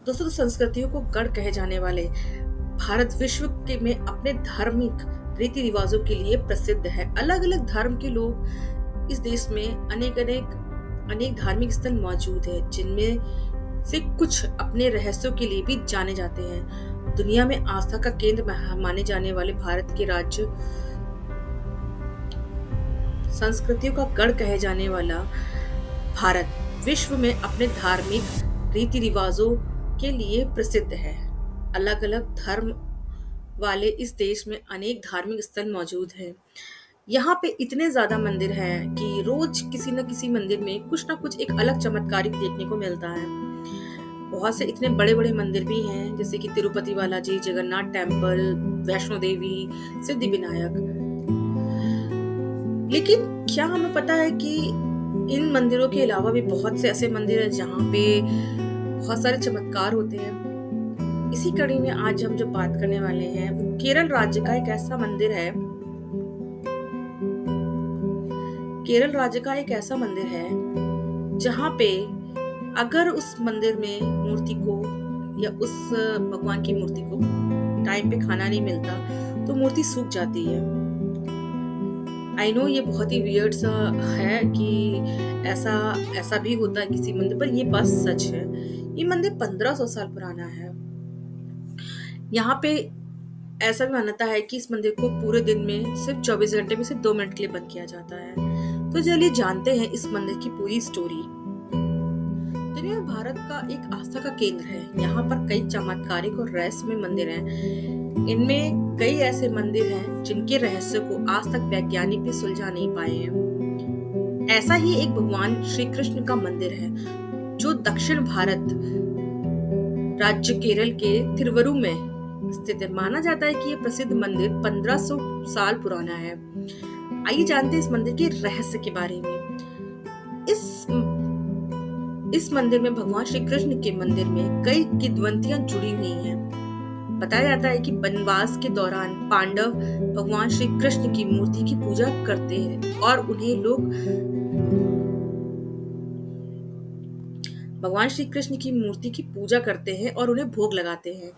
दोस्तों, तो संस्कृतियों को गढ़ कहे जाने वाले भारत विश्व के में अपने धार्मिक रीति रिवाजों के लिए प्रसिद्ध है। अलग अलग धर्म के लोग इस देश में अनेक अनेक अनेक धार्मिक स्थल मौजूद है, जिनमें से कुछ अपने रहस्यों के लिए भी जाने जाते हैं। दुनिया में आस्था का केंद्र माने जाने वाले भारत के राज्य संस्कृतियों का गढ़ कहे जाने वाला भारत विश्व में अपने धार्मिक रीति रिवाजों के लिए प्रसिद्ध है। अलग अलग धर्म वाले इस देश में अनेक धार्मिक स्थल मौजूद हैं। यहाँ पे इतने ज्यादा मंदिर हैं कि रोज किसी न किसी मंदिर में कुछ ना कुछ एक अलग चमत्कारिक देखने को मिलता है। बहुत से इतने बड़े बड़े मंदिर भी हैं, जैसे कि तिरुपति बालाजी, जगन्नाथ टेम्पल, वैष्णो देवी, सिद्धि विनायक। लेकिन क्या हमें पता है कि इन मंदिरों के अलावा भी बहुत से ऐसे मंदिर हैं जहाँ पे बहुत सारे चमत्कार होते हैं। इसी कड़ी में आज हम जो बात करने वाले हैं वो केरल राज्य का एक ऐसा मंदिर है। केरल राज्य का एक ऐसा मंदिर है जहाँ पे अगर उस मंदिर में मूर्ति को या उस भगवान की मूर्ति को टाइम पे खाना नहीं मिलता तो मूर्ति सूख जाती है। आई नो ये बहुत ही वियर्ड सा है कि ऐसा ऐसा भी होता है किसी मंदिर पर, ये बात सच है। ये मंदिर 1500 साल पुराना है। यहाँ पे ऐसा भी मान्यता है कि इस मंदिर को पूरे दिन में सिर्फ 24 घंटे में सिर्फ 2 मिनट के लिए बंद किया जाता है। तो चलिए जानते हैं इस मंदिर की पूरी स्टोरी। दुनिया में भारत का एक आस्था का केंद्र है। यहाँ पर कई चमत्कारिक और रहस्यमय मंदिर हैं। इनमें कई ऐसे मंदिर हैं जिनके रहस्य को आज तक वैज्ञानिक भी सुलझा नहीं पाए हैं। ऐसा ही एक भगवान श्री कृष्ण का मंदिर है जो दक्षिण भारत राज्य केरल के तिरुवरूर में स्थित है। माना जाता है कि यह प्रसिद्ध मंदिर 1500 साल पुराना है। आइए जानते हैं इस मंदिर के रहस्य के बारे में। इस मंदिर में भगवान श्री कृष्ण के मंदिर में कई किंवदंतियां जुड़ी हुई हैं। बताया जाता है कि वनवास के दौरान पांडव भगवान श्री कृष्ण की मूर्ति की पूजा करते हैं और उन्हें लोग भगवान श्री कृष्ण की मूर्ति की पूजा करते हैं और उन्हें भोग लगाते हैं।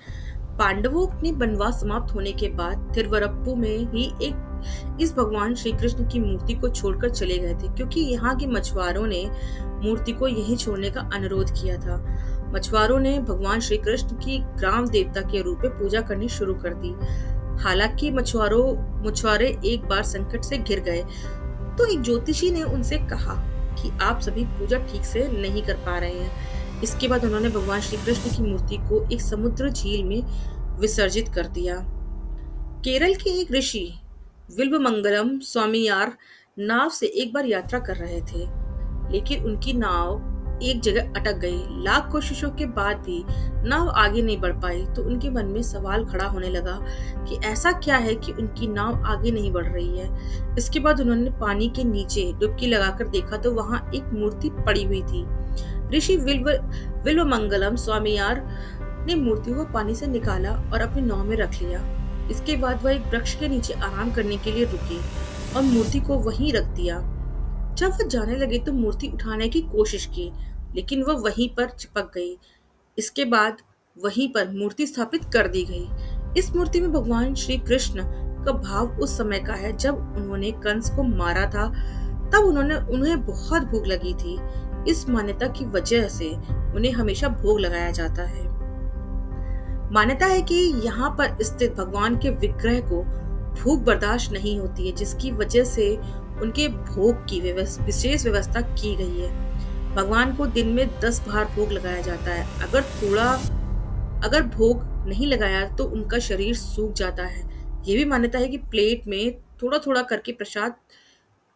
पांडवों ने वनवास समाप्त होने के बाद तिरुवरप्पु में ही इस भगवान श्री कृष्ण की मूर्ति को छोड़कर चले गए थे, क्योंकि यहाँ के मछुआरों ने मूर्ति को यहीं छोड़ने का अनुरोध किया था। मछुआरों ने भगवान श्री कृष्ण की ग्राम देवता के रूप में पूजा करनी शुरू कर दी। हालांकि मछुआरे एक बार संकट से घिर गए तो एक ज्योतिषी ने उनसे कहा कि आप सभी पूजा ठीक से नहीं कर पा रहे हैं। इसके बाद उन्होंने भगवान श्री कृष्ण की मूर्ति को एक समुद्र झील में विसर्जित कर दिया। केरल के एक ऋषि विल्वमंगलम स्वामियार नाव से एक बार यात्रा कर रहे थे, लेकिन उनकी नाव एक जगह अटक गई। लाख कोशिशों के बाद भी नाव आगे नहीं बढ़ पाई तो उनके मन में सवाल खड़ा होने लगा कि ऐसा क्या है कि उनकी नाव आगे नहीं बढ़ रही है। इसके बाद उन्होंने पानी के नीचे डुबकी लगाकर देखा तो वहां एक मूर्ति पड़ी हुई थी। ऋषि विल्वमंगलम स्वामियार ने मूर्ति को पानी से निकाला और अपनी नाव में रख लिया। इसके बाद वह एक वृक्ष के नीचे आराम करने के लिए रुके और मूर्ति को वहीं रख दिया। जब वह जाने लगे तो मूर्ति उठाने की कोशिश की, लेकिन वह वहीं पर चिपक गई। इसके बाद वहीं पर मूर्ति स्थापित कर दी गई। इस मूर्ति में भगवान श्री कृष्ण का भाव उस समय का है जब उन्होंने कंस को मारा था। तब उन्हें बहुत भूख लगी थी। इस मान्यता की वजह से उन्हें हमेशा भोग लगाया जाता है। मान्यता है कि यहाँ पर स्थित भगवान के विग्रह को भूख बर्दाश्त नहीं होती है, जिसकी वजह से उनके भोग की विशेष व्यवस्था की गई है। भगवान को दिन में 10 बार भोग लगाया जाता है। अगर भोग नहीं लगाया तो उनका शरीर सूख जाता है। ये भी मान्यता है कि प्लेट में थोड़ा थोड़ा करके प्रसाद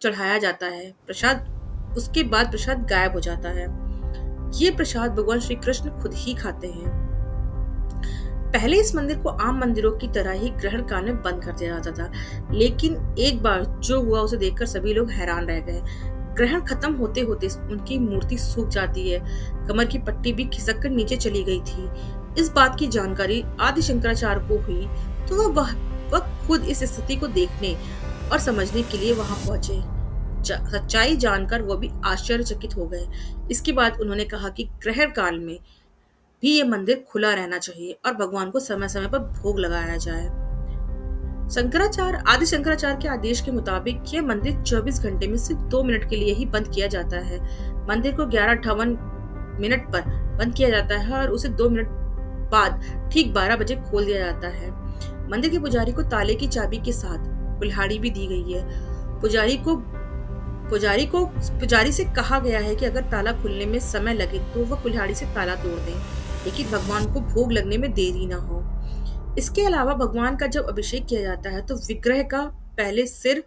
चढ़ाया जाता है। उसके बाद प्रसाद गायब हो जाता है। ये प्रसाद भगवान श्री कृष्ण खुद ही खाते हैं। पहले इस मंदिर को आम मंदिरों की तरह ही ग्रहण काल में बंद कर दिया जाता था, लेकिन एक बार जो हुआ उसे देखकर सभी लोग हैरान रह गए। ग्रहण खत्म होते होते उनकी मूर्ति सूख जाती है। कमर की पट्टी भी खिसक कर नीचे चली गई थी। इस बात की जानकारी आदि शंकराचार्य को हुई तो वह खुद इस स्थिति को देखने और समझने के लिए वहां पहुंचे। सच्चाई जानकर वो भी आश्चर्यचकित हो गए। इसके बाद उन्होंने कहा कि ग्रहण काल में भी ये मंदिर खुला रहना चाहिए और भगवान को समय समय पर भोग लगाया जाए। शंकराचार्य आदि शंकराचार्य के आदेश के मुताबिक यह मंदिर 24 घंटे में सिर्फ 2 मिनट के लिए ही बंद किया जाता है। मंदिर को 11:58 पर बंद किया जाता है और उसे 2 मिनट बाद ठीक 12 बजे खोल दिया जाता है। मंदिर के पुजारी को ताले की चाबी के साथ कुल्हाड़ी भी दी गई है। पुजारी को पुजारी से कहा गया है कि अगर ताला खुलने में समय लगे तो वह कुल्हाड़ी से ताला तोड़ दें, लेकिन भगवान को भोग लगने में देरी ना हो। इसके अलावा भगवान का जब अभिषेक किया जाता है तो विग्रह का पहले सिर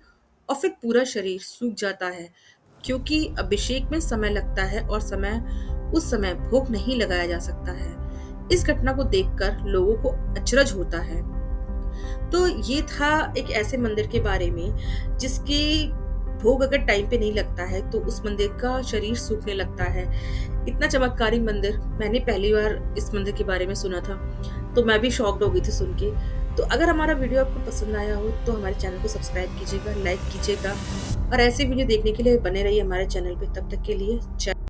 और फिर पूरा शरीर सूख जाता है, क्योंकि अभिषेक में समय लगता है और उस समय भोग नहीं लगाया जा सकता है। इस घटना को देखकर लोगों को अचरज होता है। तो ये था एक ऐसे मंदिर के बारे में जिसकी भोग अगर टाइम पे नहीं लगता है तो उस मंदिर का शरीर सूखने लगता है। इतना चमत्कारी मंदिर मैंने पहली बार इस मंदिर के बारे में सुना था, तो मैं भी शॉक्ड हो गई थी सुन के। तो अगर हमारा वीडियो आपको पसंद आया हो तो हमारे चैनल को सब्सक्राइब कीजिएगा, लाइक कीजिएगा और ऐसे वीडियो देखने के लिए बने रहिए हमारे चैनल पे। तब तक के लिए जय